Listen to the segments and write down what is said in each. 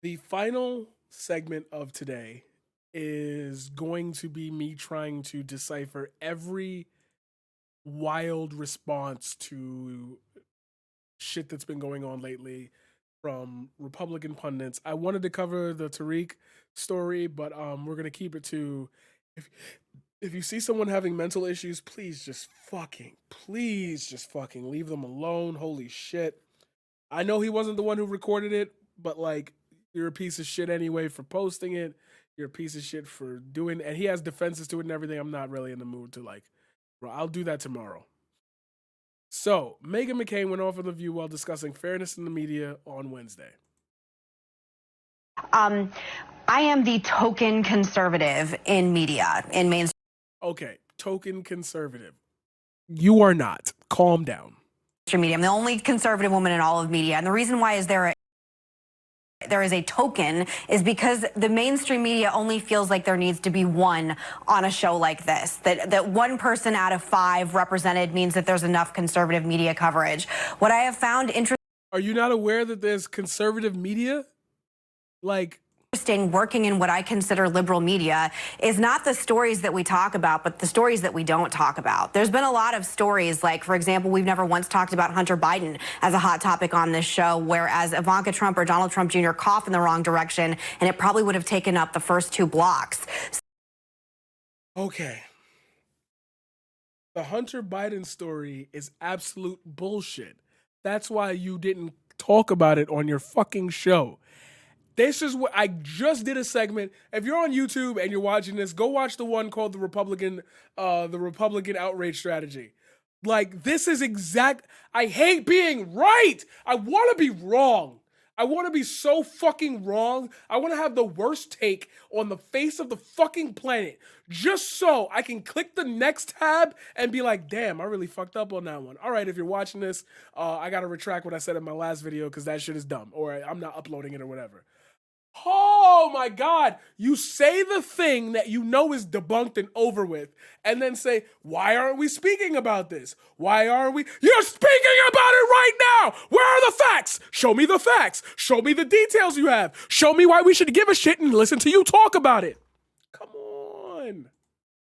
The final segment of today is going to be me trying to decipher every wild response to shit that's been going on lately from Republican pundits. I wanted to cover the Tariq story, but we're gonna keep it to if if you see someone having mental issues, please just fucking leave them alone. Holy shit. I know he wasn't the one who recorded it, but like you're a piece of shit anyway for posting it. You're a piece of shit for doing, and he has defenses to it and everything. I'm not really in the mood to like, bro. I'll do that tomorrow. So Meghan McCain went off on the View while discussing fairness in the media on Wednesday. Um, I am the token conservative in media, in mainstream Okay, token conservative. You are not. Calm down. media. I'm the only conservative woman in all of media. And the reason why is there is a token is because the mainstream media only feels like there needs to be one on a show like this. That one person out of 5 represented means that there's enough conservative media coverage. What I have found interesting. Are you not aware that there's conservative media? Like, Working in what I consider liberal media is not the stories that we talk about, but the stories that we don't talk about. There's been a lot of stories, like, for example, we've never once talked about Hunter Biden as a hot topic on this show, whereas Ivanka Trump or Donald Trump Jr. cough in the wrong direction, and it probably would have taken up the first 2 blocks. okay. The Hunter Biden story is absolute bullshit. That's why you didn't talk about it on your fucking show. This is what I just did a segment. If you're on YouTube and you're watching this, go watch the one called the Republican outrage strategy. Like, this is exact. I hate being right. I want to be wrong. I want to be so fucking wrong. I want to have the worst take on the face of the fucking planet, just so I can click the next tab and be like, damn, I really fucked up on that one. All right, if you're watching this, I got to retract what I said in my last video because that shit is dumb, or I'm not uploading it or whatever. Oh my God. You say the thing that you know is debunked and over with, and then say, why aren't we speaking about this? Why aren't we? You're speaking about it right now. Where are the facts? Show me the facts. Show me the details you have. Show me why we should give a shit and listen to you talk about it. Come on.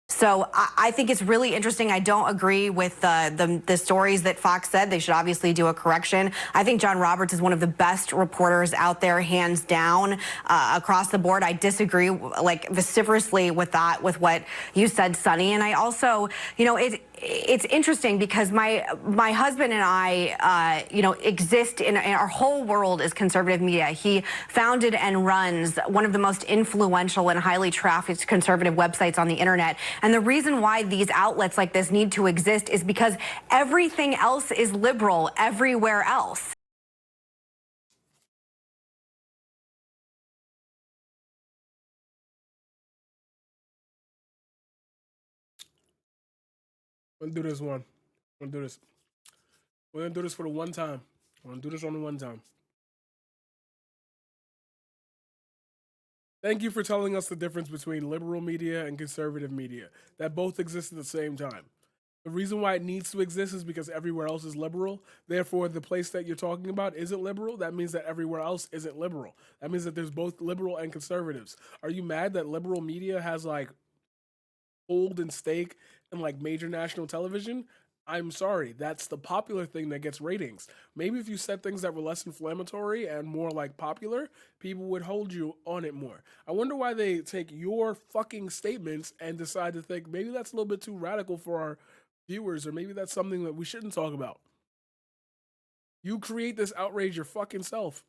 So I think it's really interesting. I don't agree with the stories that Fox said. They should obviously do a correction. I think John Roberts is one of the best reporters out there, hands down, across the board. I disagree, like, vociferously with that, with what you said, Sonny. And I also, it's interesting because my husband and I, exist in our whole world is conservative media. He founded and runs one of the most influential and highly trafficked conservative websites on the internet. And the reason why these outlets like this need to exist is because everything else is liberal everywhere else. We're gonna do this one. We're gonna do this. We're gonna do this for the one time. We're gonna do this on the one time. Thank you for telling us the difference between liberal media and conservative media that both exist at the same time. The reason why it needs to exist is because everywhere else is liberal. Therefore, the place that you're talking about isn't liberal. That means that everywhere else isn't liberal. That means that there's both liberal and conservatives. Are you mad that liberal media has like hold and stake in like major national television? I'm sorry, that's the popular thing that gets ratings. Maybe if you said things that were less inflammatory and more like popular, people would hold you on it more. I wonder why they take your fucking statements and decide to think maybe that's a little bit too radical for our viewers, or maybe that's something that we shouldn't talk about. You create this outrage your fucking self,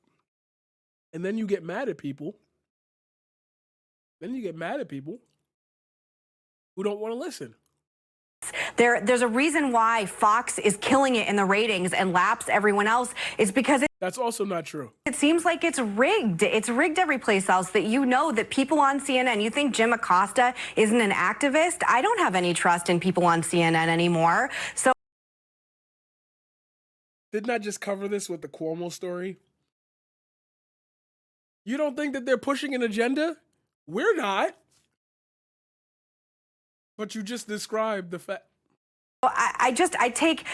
and then you get mad at people. Then you get mad at people who don't want to listen. There's a reason why Fox is killing it in the ratings and laps everyone else. It's because that's also not true. It seems like it's rigged. It's rigged every place else. That people on CNN, you think Jim Acosta isn't an activist? I don't have any trust in people on CNN anymore. So didn't I just cover this with the Cuomo story? You don't think that they're pushing an agenda? We're not. But you just described the fact. I take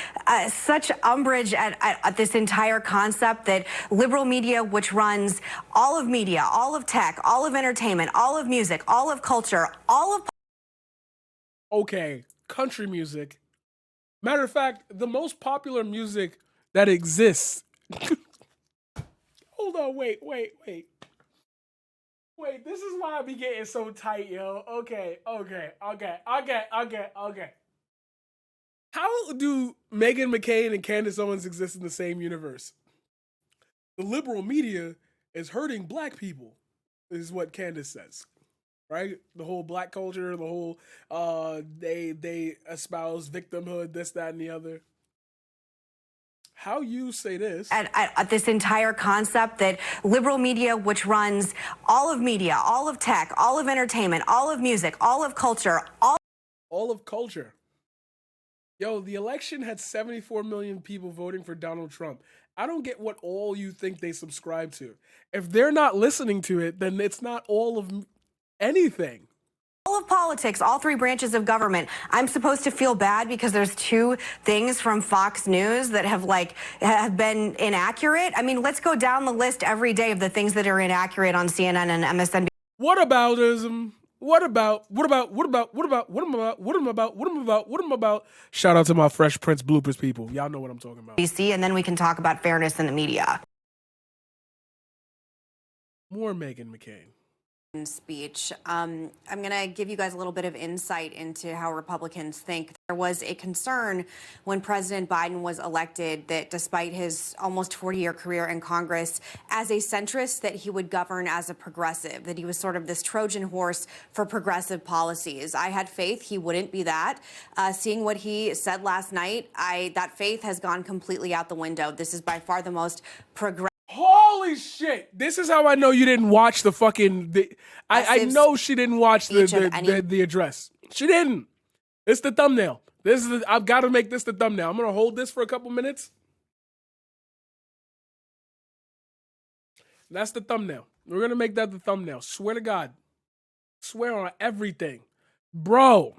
such umbrage at this entire concept that liberal media, which runs all of media, all of tech, all of entertainment, all of music, all of culture, all of... Okay, country music. Matter of fact, the most popular music that exists. Hold on, wait. Wait, this is why I be getting so tight, yo. Okay. How do Meghan McCain and Candace Owens exist in the same universe? The liberal media is hurting black people, is what Candace says. Right? The whole black culture, the whole they espouse victimhood, this, that, and the other. How you say this? At this entire concept that liberal media, which runs all of media, all of tech, all of entertainment, all of music, all of culture, all of culture. Yo, the election had 74 million people voting for Donald Trump. I don't get what all you think they subscribe to. If they're not listening to it, then it's not all of anything. All of politics, all three branches of government. I'm supposed to feel bad because there's two things from Fox News that have been inaccurate. I mean, let's go down the list every day of the things that are inaccurate on CNN and MSNBC. What aboutism? What about? Shout out to my Fresh Prince bloopers people. Y'all know what I'm talking about. And then we can talk about fairness in the media. More Meghan McCain. Speech. I'm going to give you guys a little bit of insight into how Republicans think. There was a concern when President Biden was elected that despite his almost 40-year career in Congress as a centrist, that he would govern as a progressive, that he was sort of this Trojan horse for progressive policies. I had faith he wouldn't be that. Seeing what he said last night, that faith has gone completely out the window. This is by far the most progressive. Holy shit! This is how I know you didn't watch the fucking. I know she didn't watch the address. She didn't. It's the thumbnail. I've got to make this the thumbnail. I'm gonna hold this for a couple minutes. That's the thumbnail. We're gonna make that the thumbnail. Swear to God. Swear on everything, bro.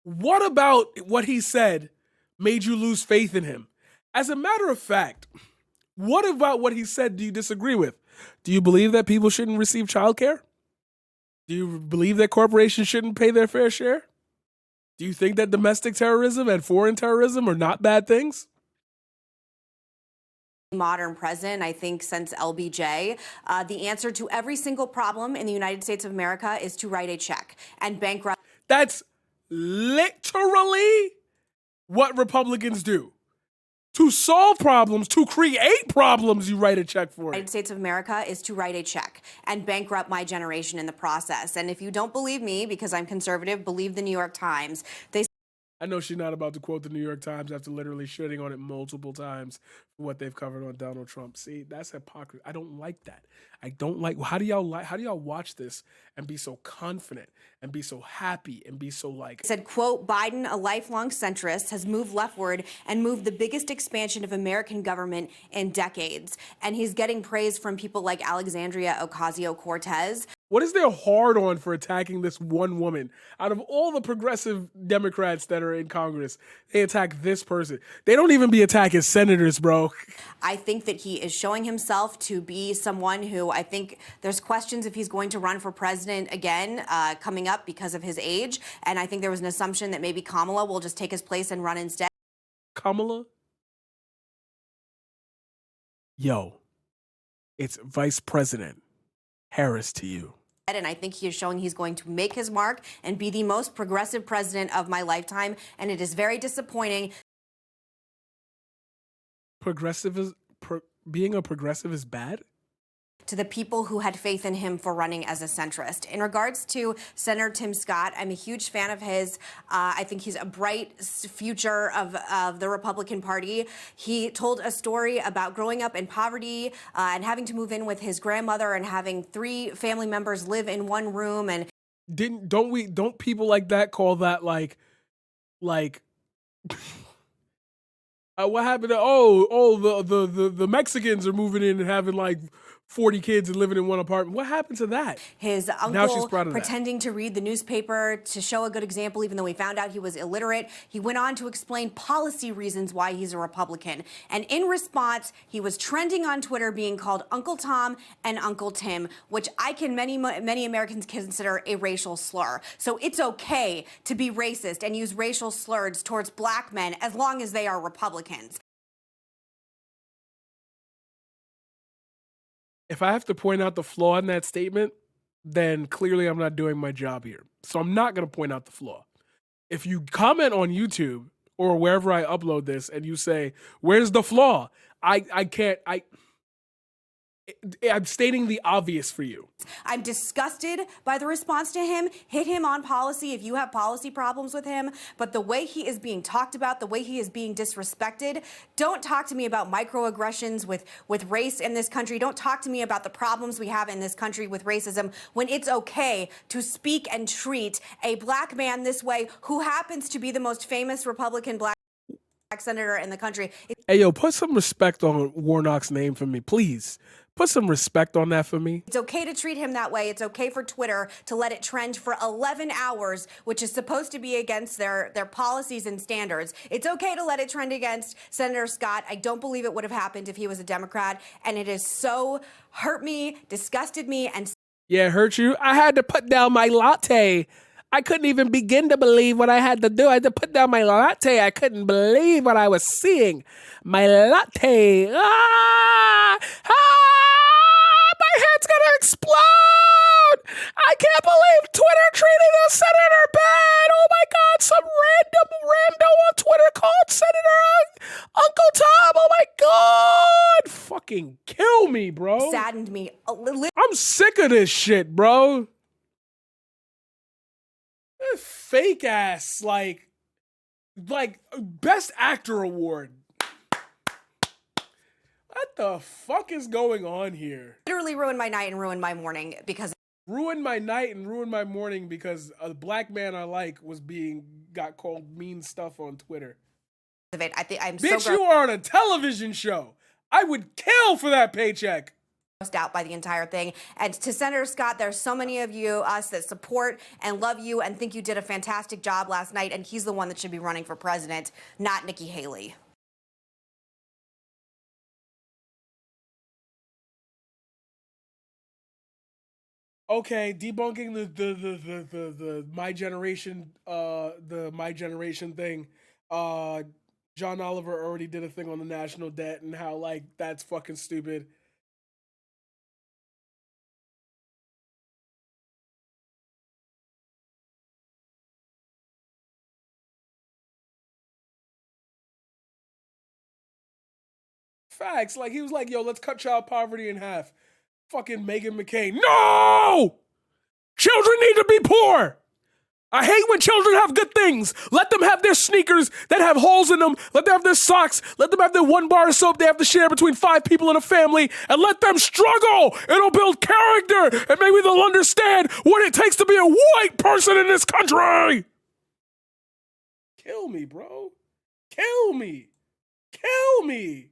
What about what he said made you lose faith in him? As a matter of fact. What about what he said do you disagree with? Do you believe that people shouldn't receive childcare? Do you believe that corporations shouldn't pay their fair share? Do you think that domestic terrorism and foreign terrorism are not bad things? Modern president, I think since LBJ, the answer to every single problem in the United States of America is to write a check and bankrupt. That's literally what Republicans do. To solve problems, to create problems, you write a check for it. The United States of America is to write a check and bankrupt my generation in the process. And if you don't believe me, because I'm conservative, believe the New York Times. I know she's not about to quote the New York Times after literally shitting on it multiple times for what they've covered on Donald Trump. See, that's hypocrisy. I don't like that. I don't like. How do y'all watch this and be so confident and be so happy and be so like? Said, quote, Biden, a lifelong centrist, has moved leftward and moved the biggest expansion of American government in decades. And he's getting praise from people like Alexandria Ocasio-Cortez. What is their hard on for attacking this one woman? Out of all the progressive Democrats that are in Congress, they attack this person. They don't even be attacking senators, bro. I think that he is showing himself to be someone who I think there's questions if he's going to run for president again coming up because of his age. And I think there was an assumption that maybe Kamala will just take his place and run instead. Kamala? Yo, it's Vice President Harris to you. And I think he is showing he's going to make his mark and be the most progressive president of my lifetime. And it is very disappointing. Being a progressive is bad? To the people who had faith in him for running as a centrist. In regards to Senator Tim Scott, I'm a huge fan of his. I think he's a bright future of the Republican Party. He told a story about growing up in poverty and having to move in with his grandmother and having 3 family members live in one room. And don't people like that call that like what happened to the Mexicans are moving in and having like 40 kids and living in one apartment. What happened to that? His Now she's uncle proud of that. pretending to read the newspaper to show a good example, even though we found out he was illiterate. He went on to explain policy reasons why he's a Republican. And in response, he was trending on Twitter being called Uncle Tom and Uncle Tim, which many Americans consider a racial slur. So it's okay to be racist and use racial slurs towards black men as long as they are Republicans. If I have to point out the flaw in that statement, then clearly I'm not doing my job here. So I'm not going to point out the flaw. If you comment on YouTube or wherever I upload this and you say, where's the flaw? I'm stating the obvious for you. I'm disgusted by the response to him. Hit him on policy if you have policy problems with him. But the way he is being talked about, the way he is being disrespected, don't talk to me about microaggressions with race in this country. Don't talk to me about the problems we have in this country with racism when it's okay to speak and treat a black man this way who happens to be the most famous Republican black senator in the country. Hey, yo, put some respect on Warnock's name for me, please. Put some respect on that for me. It's okay to treat him that way. It's okay for Twitter to let it trend for 11 hours, which is supposed to be against their policies and standards. It's okay to let it trend against Senator Scott. I don't believe it would have happened if he was a Democrat. And it has so hurt me, disgusted me, and... Yeah, it hurt you? I had to put down my latte. I couldn't even begin to believe what I had to do. I had to put down my latte. I couldn't believe what I was seeing. My latte. My head's gonna explode. I can't believe Twitter treated a senator bad. Oh my God, some rando on Twitter called Senator Uncle Tom. Oh my God. Fucking kill me, bro. saddened me. I'm sick of this shit, bro. Fake ass, like best actor award. What the fuck is going on here? Literally ruined my night and ruined my morning because... Ruined my night and ruined my morning because a black man I like got called mean stuff on Twitter. of it. I'm Bitch, so you are on a television show. I would kill for that paycheck. out by the entire thing. And to Senator Scott, there's so many of us that support and love you and think you did a fantastic job last night, and he's the one that should be running for president, not Nikki Haley. Okay, debunking the my generation thing. John Oliver already did a thing on the national debt and how like that's fucking stupid. Facts. Like he was like, yo, let's cut child poverty in half. Fucking Meghan McCain. No! Children need to be poor. I hate when children have good things. Let them have their sneakers that have holes in them. Let them have their socks. Let them have their one bar of soap they have to share between 5 people in a family. And let them struggle. It'll build character. And maybe they'll understand what it takes to be a white person in this country. Kill me, bro. Kill me. Kill me.